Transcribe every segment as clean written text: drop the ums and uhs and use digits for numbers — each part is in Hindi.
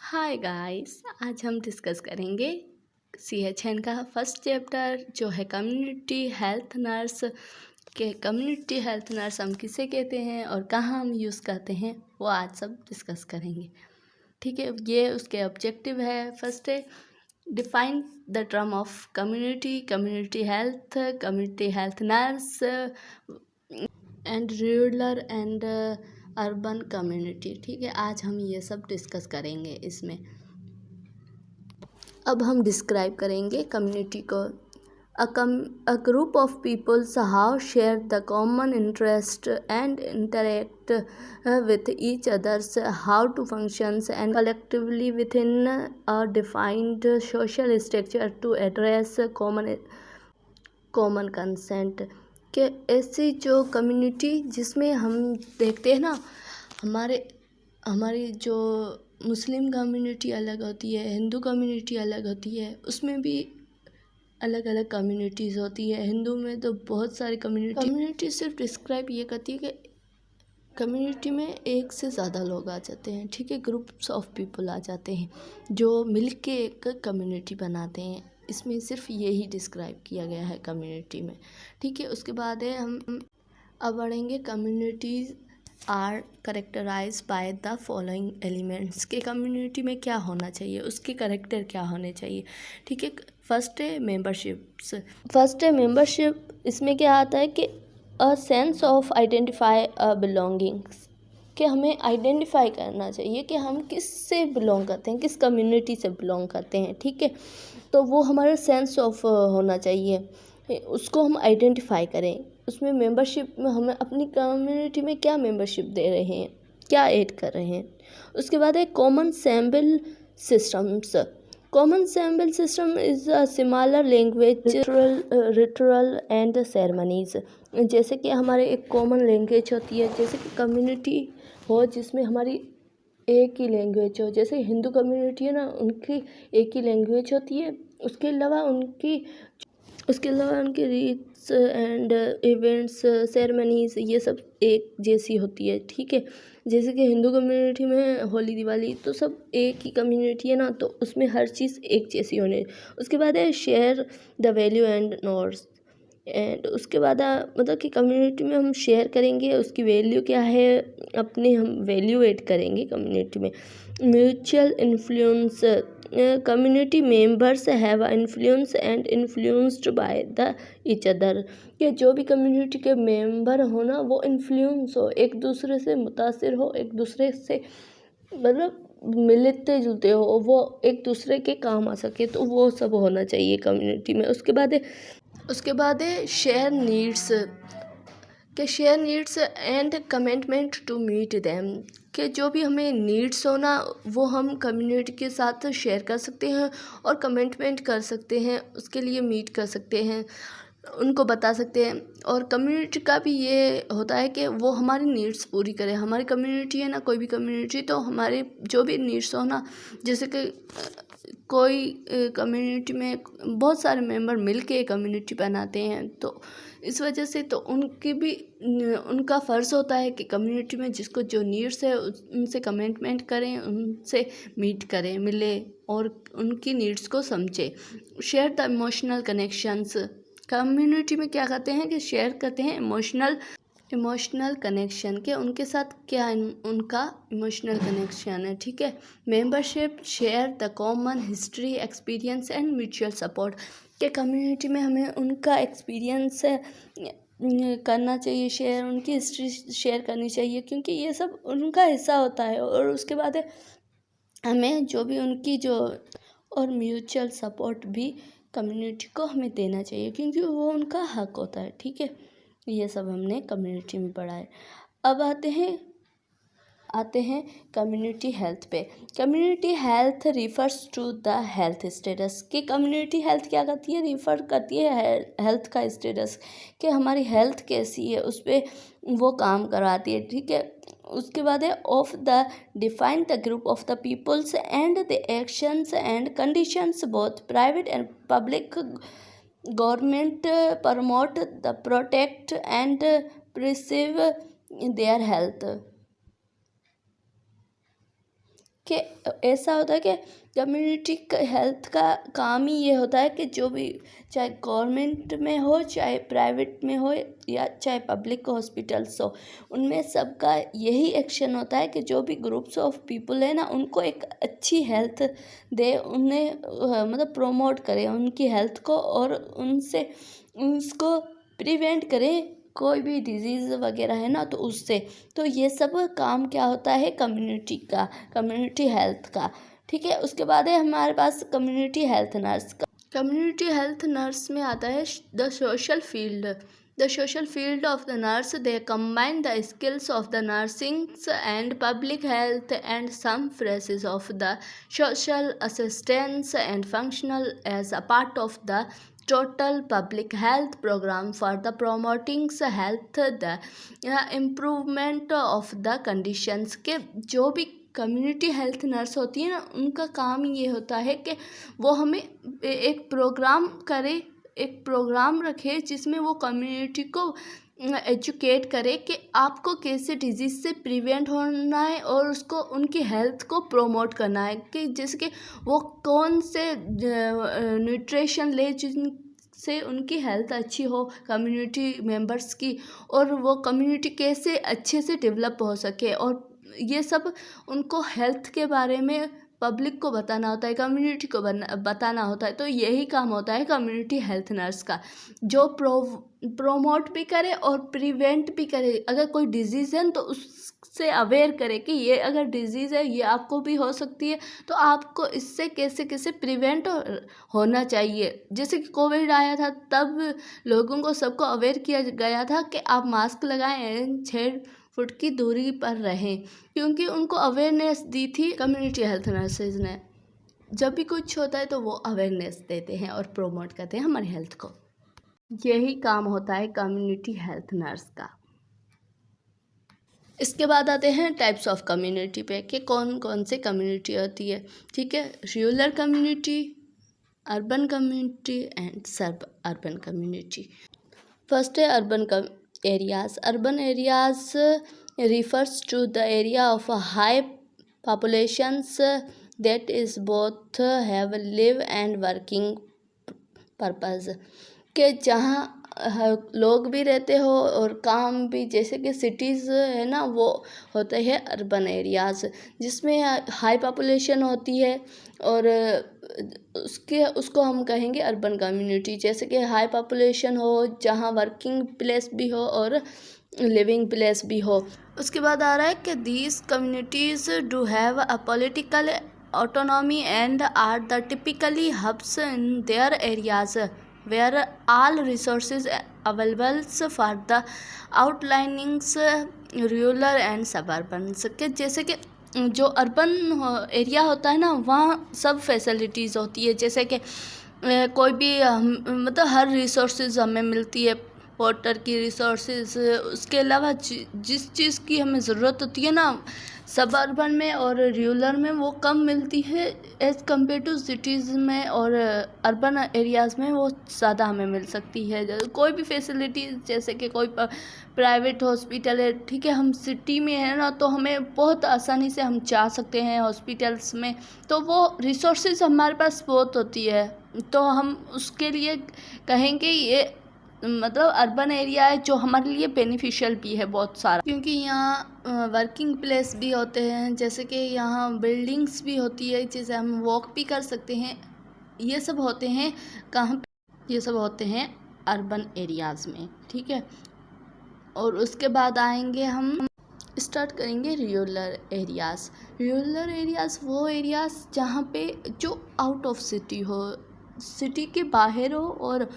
हाय गाइस, आज हम डिस्कस करेंगे CHN का फर्स्ट चैप्टर जो है कम्युनिटी हेल्थ नर्स के। कम्युनिटी हेल्थ नर्स हम किसे कहते हैं और कहाँ हम यूज़ करते हैं वो आज सब डिस्कस करेंगे। ठीक है, ये उसके ऑब्जेक्टिव है। फर्स्ट है define the term of community health nurse and rural and urban community. ठीक है, आज हम ये सब डिस्कस करेंगे इसमें। अब हम डिस्क्राइब करेंगे कम्युनिटी को। A group of peoples how share the common interest and interact with each others, how to functions and collectively within a defined social structure to address common consent। कि ऐसी जो कम्युनिटी जिसमें हम देखते हैं ना, हमारी जो मुस्लिम कम्युनिटी अलग होती है, हिंदू कम्युनिटी अलग होती है, उसमें भी अलग अलग कम्युनिटीज़ होती है। हिंदू में तो बहुत सारी कम्युनिटी सिर्फ डिस्क्राइब ये करती है कि कम्युनिटी में एक से ज़्यादा लोग आ जाते हैं। ठीक है, ग्रुप्स ऑफ पीपल आ जाते हैं जो मिलके एक कम्युनिटी बनाते हैं। इसमें सिर्फ यही डिस्क्राइब किया गया है कम्युनिटी में। ठीक है, उसके बाद है हम अब बढ़ेंगे communities are characterise by the following elements. के कम्युनिटी में क्या होना चाहिए, उसके करेक्टर क्या होने चाहिए। ठीक है, फर्स्ट है मेंबरशिप। इसमें क्या आता है कि a sense of identify a belongings, कि हमें आइडेंटिफाई करना चाहिए कि हम किस से बिलोंग करते हैं, किस कम्युनिटी से बिलोंग करते हैं। ठीक है, तो वो हमारा सेंस ऑफ होना चाहिए, उसको हम आइडेंटिफाई करें। उसमें मेंबरशिप में हमें अपनी कम्युनिटी में क्या मेंबरशिप दे रहे हैं, क्या ऐड कर रहे हैं। उसके बाद है common sample systems. Common sample system is a similar language ritual and ceremonies. जैसे कि हमारे एक कॉमन लैंग्वेज होती है, जैसे कि कम्युनिटी हो जिसमें हमारी एक ही लैंग्वेज हो। जैसे हिंदू कम्युनिटी है ना, उनकी एक ही लैंग्वेज होती है। उसके अलावा उनकी रीट्स एंड इवेंट्स सेरेमनीज ये सब एक जैसी होती है। ठीक है, जैसे कि हिंदू कम्युनिटी में होली दिवाली तो सब एक ही कम्युनिटी है ना, तो उसमें हर चीज़ एक जैसी होने। उसके बाद है share the value and norms. And उसके बाद मतलब कि कम्युनिटी में हम शेयर करेंगे उसकी वैल्यू क्या है, अपने हम वैल्यू ऐड करेंगे कम्युनिटी में। Mutual influence. Community members have influence and influenced by the each other. कि जो भी कम्युनिटी के मेंबर हो ना, वो इन्फ्लुएंस हो, एक दूसरे से मुतासिर हो, एक दूसरे से मतलब मिलते जुलते हो, वो एक दूसरे के काम आ सके, तो वो सब होना चाहिए कम्युनिटी में। उसके बाद है शेयर नीड्स। के share needs and commitment to meet them. कि जो भी हमें नीड्स हो ना, वो हम कम्युनिटी के साथ शेयर कर सकते हैं और कमिटमेंट कर सकते हैं, उसके लिए मीट कर सकते हैं, उनको बता सकते हैं। और कम्युनिटी का भी ये होता है कि वो हमारी नीड्स पूरी करे। हमारी कम्युनिटी है ना, कोई भी कम्युनिटी, तो हमारे जो भी नीड्स हो ना, जैसे कि कोई कम्युनिटी में बहुत सारे मेंबर मिल के कम्युनिटी बनाते हैं, तो इस वजह से तो उनका फ़र्ज़ होता है कि कम्युनिटी में जिसको जो नीड्स है उनसे कमिटमेंट करें, उनसे मीट करें, मिले और उनकी नीड्स को समझे। Share the emotional connections. Community में क्या करते हैं कि शेयर करते हैं इमोशनल कनेक्शन के, उनके साथ क्या उनका इमोशनल कनेक्शन है। ठीक है, membership share the common history experience and mutual support. के कम्युनिटी में हमें उनका एक्सपीरियंस करना चाहिए शेयर, उनकी हिस्ट्री शेयर करनी चाहिए, क्योंकि ये सब उनका हिस्सा होता है। और उसके बाद हमें जो भी उनकी और म्यूचुअल सपोर्ट भी कम्युनिटी को हमें देना चाहिए, क्योंकि वो उनका हक होता है। ठीक है, ये सब हमने कम्युनिटी में पढ़ा है। अब आते हैं कम्युनिटी हेल्थ पे। Community health refers to the health status. कि कम्युनिटी हेल्थ क्या करती है, रिफ़र करती है हेल्थ का स्टेटस, कि हमारी हेल्थ कैसी है उस पर वो काम करवाती है। ठीक है, उसके बाद है of the define the group of the peoples and the actions and conditions both private and public government promote the protect and preserve their health. कि ऐसा होता है कि कम्युनिटी हेल्थ का काम ही ये होता है कि जो भी, चाहे गवर्नमेंट में हो, चाहे प्राइवेट में हो, या चाहे पब्लिक हॉस्पिटल्स हो, उनमें सबका यही एक्शन होता है कि जो भी ग्रुप्स ऑफ पीपल है ना, उनको एक अच्छी हेल्थ दे, उन्हें मतलब प्रोमोट करे उनकी हेल्थ को, और उनसे उसको प्रिवेंट करे कोई भी डिजीज़ वगैरह है ना, तो उससे। तो ये सब काम क्या होता है कम्युनिटी का, कम्युनिटी हेल्थ का, ठीक है। उसके बाद है हमारे पास कम्युनिटी हेल्थ नर्स का। कम्युनिटी हेल्थ नर्स में आता है the social field. The social field of the nurse, they combine the skills of the nursing and public health and some phrases of the social assistance and functional as a part of the total public health program for the promoting health, the improvement of the conditions। के जो भी कम्युनिटी हेल्थ नर्स होती है ना, उनका काम ये होता है कि वो हमें एक प्रोग्राम करे, एक प्रोग्राम रखे जिसमें वो कम्युनिटी को एजुकेट करे कि आपको कैसे डिजीज़ से प्रिवेंट होना है, और उसको उनकी हेल्थ को प्रोमोट करना है, कि जैसे कि वो कौन से न्यूट्रिशन ले जिनसे उनकी हेल्थ अच्छी हो कम्युनिटी मेंबर्स की, और वो कम्युनिटी कैसे अच्छे से डेवलप हो सके। और ये सब उनको हेल्थ के बारे में पब्लिक को बताना होता है, कम्युनिटी को बताना होता है। तो यही काम होता है कम्युनिटी हेल्थ नर्स का, जो प्रोमोट भी करे और प्रिवेंट भी करे। अगर कोई डिजीज़ है तो उससे अवेयर करे कि ये अगर डिजीज़ है ये आपको भी हो सकती है, तो आपको इससे कैसे कैसे प्रिवेंट होना चाहिए। जैसे कि कोविड आया था, तब लोगों को सबको अवेयर किया गया था कि आप मास्क लगाएं, 6 फुट की दूरी पर रहें, क्योंकि उनको अवेयरनेस दी थी कम्युनिटी हेल्थ नर्सेज ने। जब भी कुछ होता है तो वो अवेयरनेस देते हैं और प्रोमोट करते हैं हमारी हेल्थ को। यही काम होता है कम्युनिटी हेल्थ नर्स का। इसके बाद आते हैं टाइप्स ऑफ कम्युनिटी पे, कि कौन कौन से कम्युनिटी होती है, ठीक है। Rural community, urban community and सब अर्बन कम्युनिटी। फर्स्ट है urban areas. Urban areas refers to the area of a high populations that is both have live and working purpose, के जहाँ लोग भी रहते हो और काम भी, जैसे कि सिटीज़ है ना, वो होते हैं अर्बन एरियाज़, जिसमें हाई पॉपुलेशन होती है, और उसको हम कहेंगे अर्बन कम्युनिटी। जैसे कि हाई पॉपुलेशन हो, जहाँ वर्किंग प्लेस भी हो और लिविंग प्लेस भी हो। उसके बाद आ रहा है कि these communities do have a political autonomy and are the typically hubs in their areas where all resources available for the outlinings rural and suburbans। के जैसे कि जो अर्बन एरिया होता है ना, वहाँ सब फैसिलिटीज़ होती है, जैसे कि कोई भी मतलब हर रिसोर्सेज हमें मिलती है, वाटर की रिसोर्सेज, उसके अलावा जिस चीज़ की हमें ज़रूरत होती है ना, सब अर्बन में और रूरल में वो कम मिलती है एज़ कम्पेयर टू सिटीज़ में, और अर्बन एरियाज़ में वो ज़्यादा हमें मिल सकती है। कोई भी फैसिलिटीज़, जैसे कि कोई प्राइवेट हॉस्पिटल है, ठीक है, हम सिटी में है ना, तो हमें बहुत आसानी से हम जा सकते हैं हॉस्पिटल्स में, तो वो रिसोर्सेज हमारे पास बहुत होती है, तो हम उसके लिए कहेंगे ये मतलब अर्बन एरिया है जो हमारे लिए बेनिफिशियल भी है बहुत सारा, क्योंकि यहाँ वर्किंग प्लेस भी होते हैं, जैसे कि यहाँ बिल्डिंग्स भी होती है, जिसे हम वॉक भी कर सकते हैं। ये सब होते हैं कहाँ पे? ये सब होते हैं अर्बन एरियाज़ में, ठीक है। और उसके बाद आएंगे हम स्टार्ट करेंगे रूरल एरियाज़। रूरल एरियाज़ वो एरियाज़ जहाँ पे जो आउट ऑफ सिटी हो, सिटी के बाहर हो, और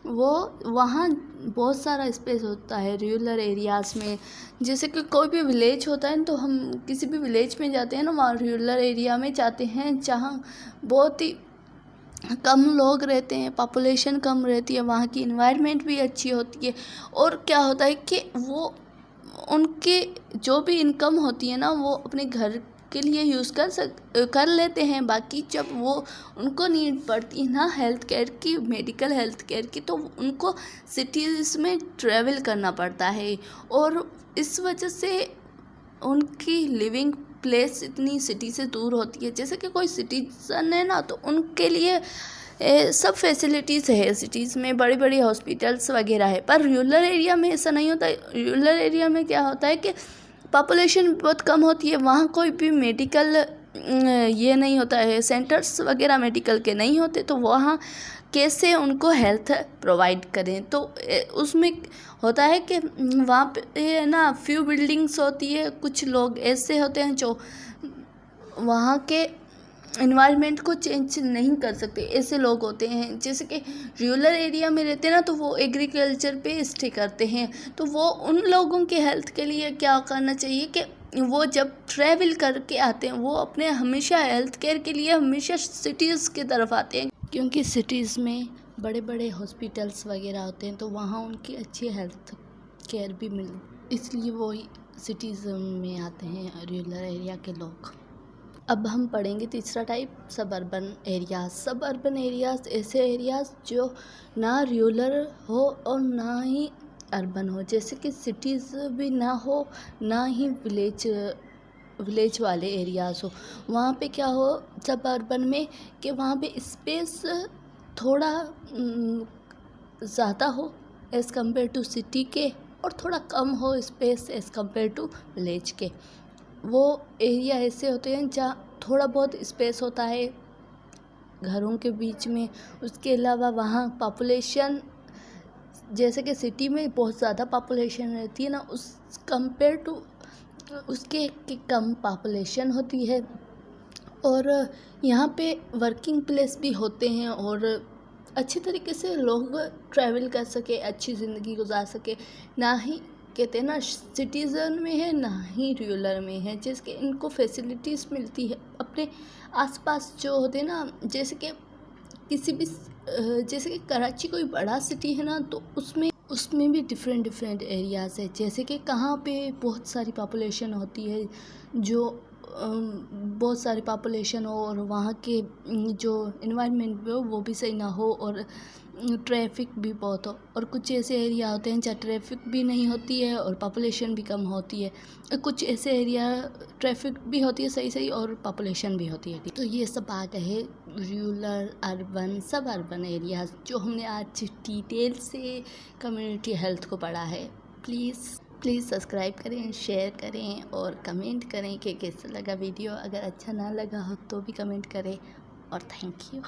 वो वहाँ बहुत सारा स्पेस होता है रूरल एरियाज़ में। जैसे कि कोई भी विलेज होता है तो हम किसी भी विलेज में जाते हैं ना, वहाँ रूरल एरिया में जाते हैं जहाँ बहुत ही कम लोग रहते हैं, पॉपुलेशन कम रहती है, वहाँ की इन्वायरमेंट भी अच्छी होती है। और क्या होता है कि वो उनके जो भी इनकम होती है ना, वो अपने घर के लिए यूज़ कर लेते हैं। बाकी जब वो उनको नीड पड़ती है ना हेल्थ केयर की, मेडिकल हेल्थ केयर की, तो उनको सिटीज़ में ट्रैवल करना पड़ता है, और इस वजह से उनकी लिविंग प्लेस इतनी सिटी से दूर होती है, जैसे कि कोई सिटीजन है ना, तो उनके लिए सब फैसिलिटीज़ है सिटीज़ में, बड़ी बड़ी हॉस्पिटल्स वगैरह है। पर रूरल एरिया में ऐसा नहीं होता है। रूरल एरिया में क्या होता है कि पॉपुलेशन बहुत कम होती है, वहाँ कोई भी मेडिकल ये नहीं होता है, सेंटर्स वगैरह मेडिकल के नहीं होते, तो वहाँ कैसे उनको हेल्थ प्रोवाइड करें। तो उसमें होता है कि वहाँ पे ना फ्यू बिल्डिंग्स होती है, कुछ लोग ऐसे होते हैं जो वहाँ के इन्वायरमेंट को चेंज नहीं कर सकते, ऐसे लोग होते हैं। जैसे कि रूरल एरिया में रहते हैं ना, तो वो एग्रीकल्चर पे स्टे करते हैं, तो वो उन लोगों के हेल्थ के लिए क्या करना चाहिए कि वो जब ट्रैवल करके आते हैं, वो अपने हमेशा हेल्थ केयर के लिए हमेशा सिटीज़ की तरफ आते हैं, क्योंकि सिटीज़ में बड़े बड़े हॉस्पिटल्स वगैरह होते हैं, तो वहाँ उनकी अच्छी हेल्थ केयर भी मिले, इसलिए वो सिटीज़ में आते हैं रूरल एरिया के लोग। अब हम पढ़ेंगे तीसरा टाइप, सब अर्बन एरियाज़। सब अर्बन एरियाज़ ऐसे एरियाज़ जो ना रूरल हो और ना ही अर्बन हो, जैसे कि सिटीज़ भी ना हो ना ही विलेज वाले एरियाज़ हो। वहाँ पे क्या हो सब अर्बन में कि वहाँ पे स्पेस थोड़ा ज़्यादा हो एज़ कम्पेयर टू सिटी के, और थोड़ा कम हो space as compare to village के। वो एरिया ऐसे होते हैं जहाँ थोड़ा बहुत स्पेस होता है घरों के बीच में, उसके अलावा वहाँ पॉपुलेशन, जैसे कि सिटी में बहुत ज़्यादा पॉपुलेशन रहती है ना, उस कंपेयर टू उसके कम पॉपुलेशन होती है, और यहाँ पे वर्किंग प्लेस भी होते हैं, और अच्छे तरीके से लोग ट्रैवल कर सके, अच्छी ज़िंदगी गुजार सके। ना ही कहते हैं ना सिटीज़न में है ना ही रूरल में है, जिसके इनको फैसिलिटीज़ मिलती है अपने आसपास जो होते हैं ना। जैसे कि किसी भी जैसे कि कराची कोई बड़ा सिटी है ना, तो उसमें भी डिफरेंट एरियाज़ है। जैसे कि कहाँ पे बहुत सारी पॉपुलेशन होती है, जो बहुत सारी पॉपुलेशन हो और वहाँ के जो इन्वायरमेंट भी हो वो भी सही ना हो, और ट्रैफिक भी बहुत हो। और कुछ ऐसे एरिया होते हैं जहाँ ट्रैफिक भी नहीं होती है और पॉपुलेशन भी कम होती है। कुछ ऐसे एरिया ट्रैफिक भी होती है सही और पॉपुलेशन भी होती है। तो ये सब आ गए रूरल अर्बन सब अर्बन एरियाज़, जो हमने आज डिटेल से कम्युनिटी हेल्थ को पढ़ा है। प्लीज़ सब्सक्राइब करें, शेयर करें और कमेंट करें कि कैसा लगा वीडियो। अगर अच्छा ना लगा हो तो भी कमेंट करें, और थैंक यू।